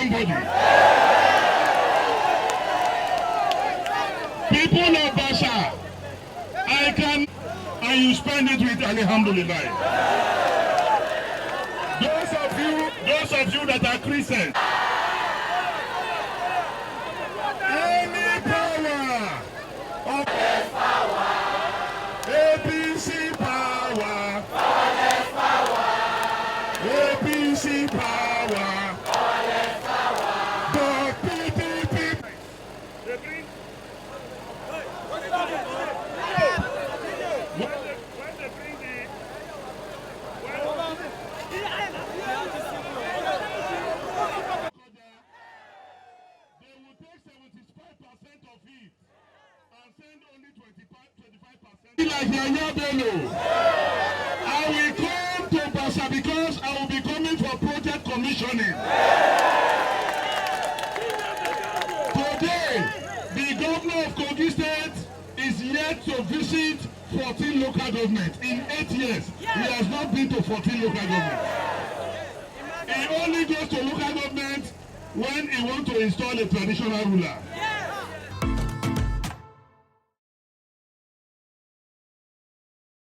Somebody. People of Bassa, I can, and you spend it with Alhamdulillah. Those of you that are Christians, any power of APC power, APC power, the PDP. Like I will come to Bassa because I will be coming for project commissioning. Today, the governor of Kogi State is yet to visit 14 local governments. In 8 years, he has not been to 14 local governments. He only goes to local governments when he wants to install a traditional ruler.